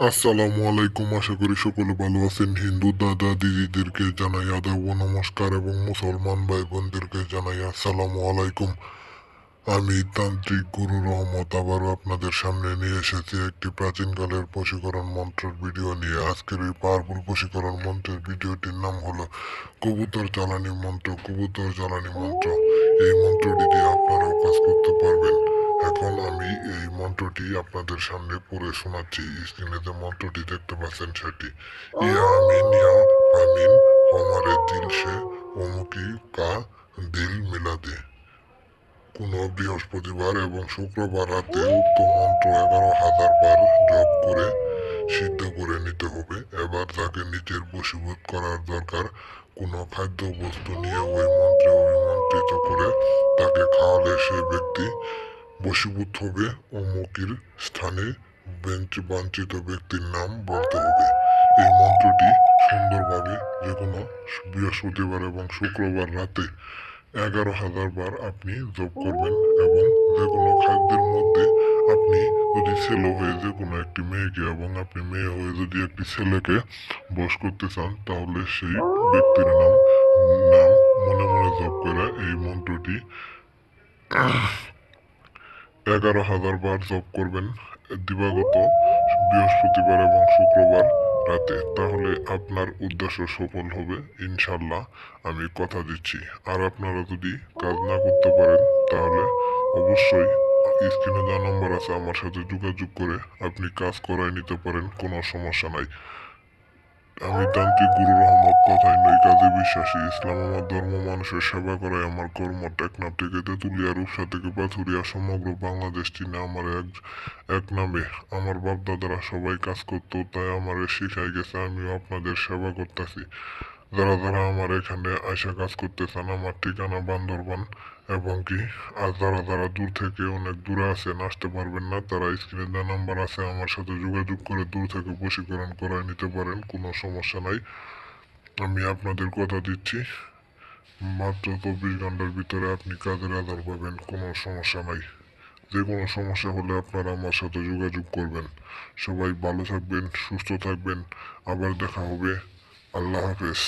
আসসালামু আলাইকুম, আশা করি সকলে ভালো আছেন। হিন্দু দাদা দিদিদেরকে জানাই আদাব ও নমস্কার এবং মুসলমান ভাই বোনদেরকে জানাই আসসালামু আলাইকুম। আমি তান্ত্রিক গুরু রহমত আবারও আপনাদের সামনে নিয়ে এসেছি একটি প্রাচীনকালের বশীকরণ মন্ত্রের ভিডিও নিয়ে। আজকের এই পাওয়ারফুল বশীকরণ মন্ত্রের ভিডিওটির নাম হলো কবুতর জ্বালানি মন্ত্র। কবুতর জ্বালানি মন্ত্র, এই মন্ত্রটি দিয়ে আপনারাও কাজ করতে পারবেন। এখন আমি এই মন্ত্রটি আপনাদের সামনে পড়ে শোনাচ্ছি। স্ক্রিনে যে মন্ত্রটি দেখতে পাচ্ছেন সেটি ইয়া আমিন ইয়া আমিন হমারে দিল সে অমুকি কা দিল মিলা দে। কোনো বৃহস্পতিবার এবং শুক্রবার রাতে উক্ত মন্ত্র 11,000 বার জপ করে সিদ্ধ করে নিতে হবে। এবার যাকে নিজের বশীভূত করার দরকার, কোনো খাদ্য বস্তু নিয়ে ওই মন্ত্রে অভিমন্ত্রিত করে তাকে খাওয়ালে সেই ব্যক্তি বশীভূত হবে। অমুকির স্থানে বাঞ্ছিত ব্যক্তির নাম বলতে হবে। এই মন্ত্রটি সুন্দরভাবে যে কোনো বৃহস্পতিবার এবং শুক্রবার রাতে 11,000 বার আপনি জপ করবেন এবং যে কোনো খাদ্যের মধ্যে আপনি যদি ছেলে হয়ে যে কোনো একটি মেয়েকে এবং আপনি মেয়ে হয়ে যদি একটি ছেলেকে বশ করতে চান, তাহলে সেই ব্যক্তির নাম নাম মনে মনে জপ করে এই মন্ত্রটি 11,000 বার জপ করবেন দিবাগত বৃহস্পতিবার এবং শুক্রবার রাতে। তাহলে আপনার উদ্দেশ্য সফল হবে ইনশাল্লাহ, আমি কথা দিচ্ছি। আর আপনারা যদি কাজ না করতে পারেন, তাহলে অবশ্যই স্ক্রিনে যা নাম্বার আছে আমার সাথে যোগাযোগ করে আপনি কাজ করায় নিতে পারেন, কোনো সমস্যা নাই। আমি তান্ত্রিক গুরু রহমত, কথায় নই কাজে বিশ্বাসী। ইসলাম আমার ধর্ম, মানুষের সেবা করাই আমার কর্ম। টেকনাফ থেকে তেঁতুলিয়া, রূপসা থেকে পাথুরিয়া, সমগ্র বাংলাদেশ চিনে আমার এক নামে। আমার বাপদাদারা সবাই কাজ করতো, তাই আমারে শিখাই গেছে, আমিও আপনাদের সেবা করতেছি। যারা যারা আমার এখানে আয়সা কাজ করতে চান, আমার ঠিকানা বান্দরবান। এবং কি আর যারা যারা দূর থেকে অনেক দূরে আছেন, আসতে পারবেন না, তারা স্ক্রিনে দেওয়া নাম্বার আছে আমার সাথে যোগাযোগ করে দূর থেকে বশীকরণ করায় নিতে পারেন, কোনো সমস্যা নাই। আমি আপনাদের কথা দিচ্ছি, মাত্র 24 ঘন্টার ভিতরে আপনি কাজের আধার পাবেন, কোনো সমস্যা নাই। যে কোনো সমস্যা হলে আপনারা আমার সাথে যোগাযোগ করবেন। সবাই ভালো থাকবেন, সুস্থ থাকবেন। আবার দেখা হবে। আল্লাহ হাফেজ।